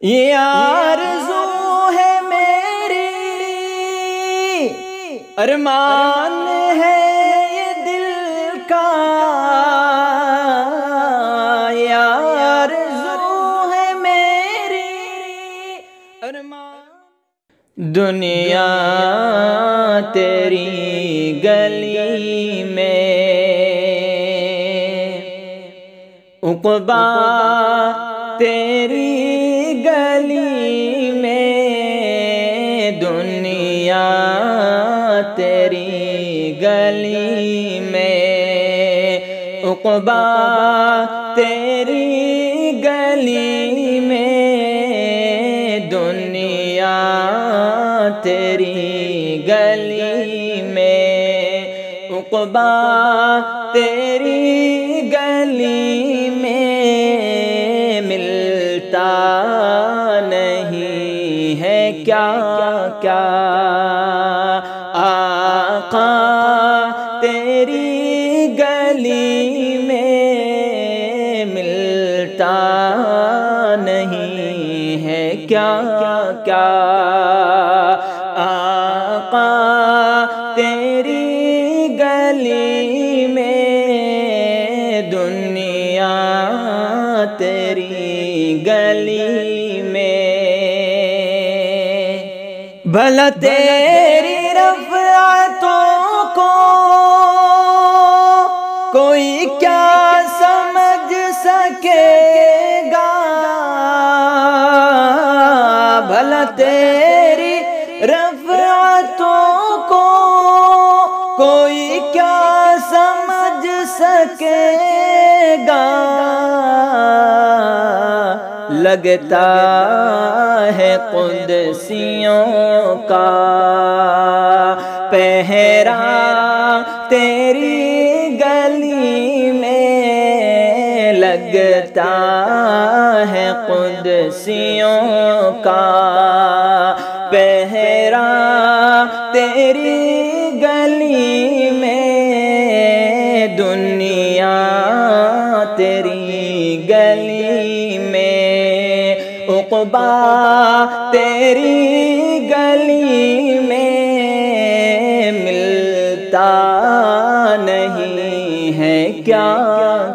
یہ آرزو ہے میری، ارمان ہے یہ دل کا، یہ آرزو ہے میری ارمان۔ دنیا تیری گلی میں، عقبا تیری گلی میں، دنیا تیری گلی میں، عقبا تیری گلی میں، دنیا تیری گلی میں، عقبا تیری گلی میں، ملتا نہیں ہے کیا کیا آقا تیری گلی میں، ملتا نہیں ہے کیا کیا آقا تیری گلی میں، دنیا تیری گلی میں۔ بھلا تیری رفعتوں کو کوئی کیا سمجھ سکے گا، بھلا تیری رفعتوں کو کوئی کیا سمجھ سکے گا، لگتا ہے قدسیوں کا پہرا تیری گلی میں، لگتا ہے قدسیوں کا پہرا تیری گلی میں، دنیا تیری گلی میں، عقبا تیری گلی میں، ملتا نہیں ہے کیا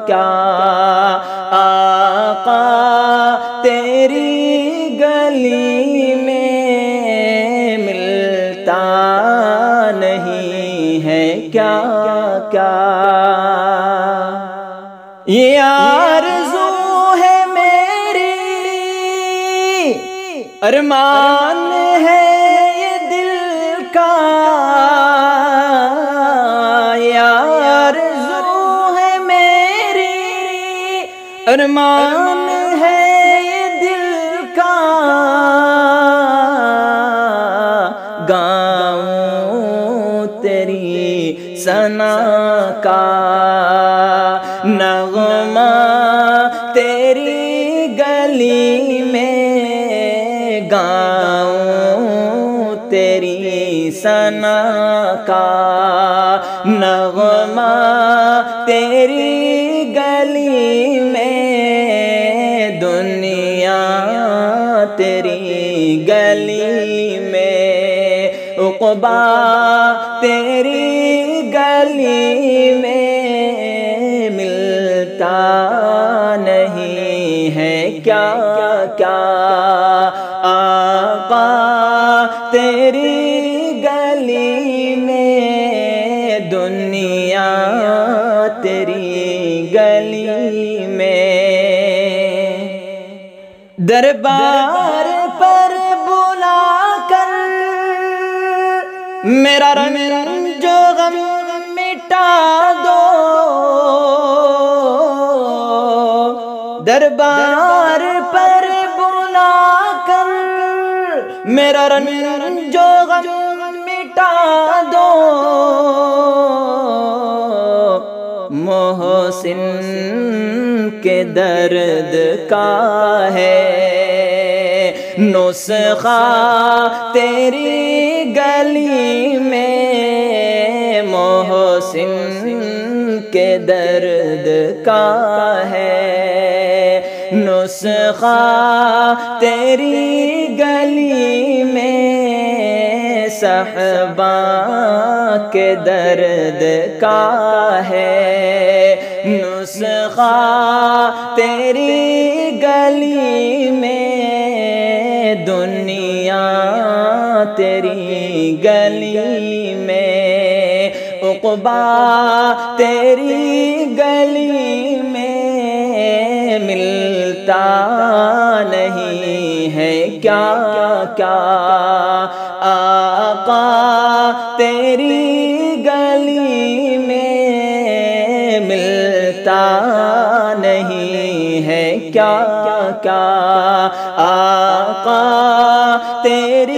کیا آقا تیری گلی میں، ملتا نہیں ہے کیا کیا۔ یہ آرزو ہے میری، ارمان ہے یہ دل کا، یہ آرزو ہے میری، ارمان ہے یہ دل کا، گاؤں تیری ثنا کا نغمہ تیری گلی میں، گاؤں تیری ثنا کا نغمہ تیری گلی میں، دنیا تیری گلی میں، عقبا تیری گلی میں، ملتا نہیں ہے کیا کیا آقا تیری گلی میں، دنیا تیری گلی میں۔ دربار پر بلا کر میرا رنج و غم مٹا دو، دربار پر بلا کر میرا رنج و غم مٹا دو، محسن کے درد کا ہے نسخہ تیری گلی میں، محسن کے درد کا ہے نسخہ تیری گلی میں صحبا کے درد کا ہے، نسخہ تیری گلی میں، دنیا تیری گلی میں، عقبیٰ تیری گلی میں، ملتا نہیں ہے کیا کیا آقا تیری گلی میں، ملتا نہیں ہے کیا کیا آقا تیری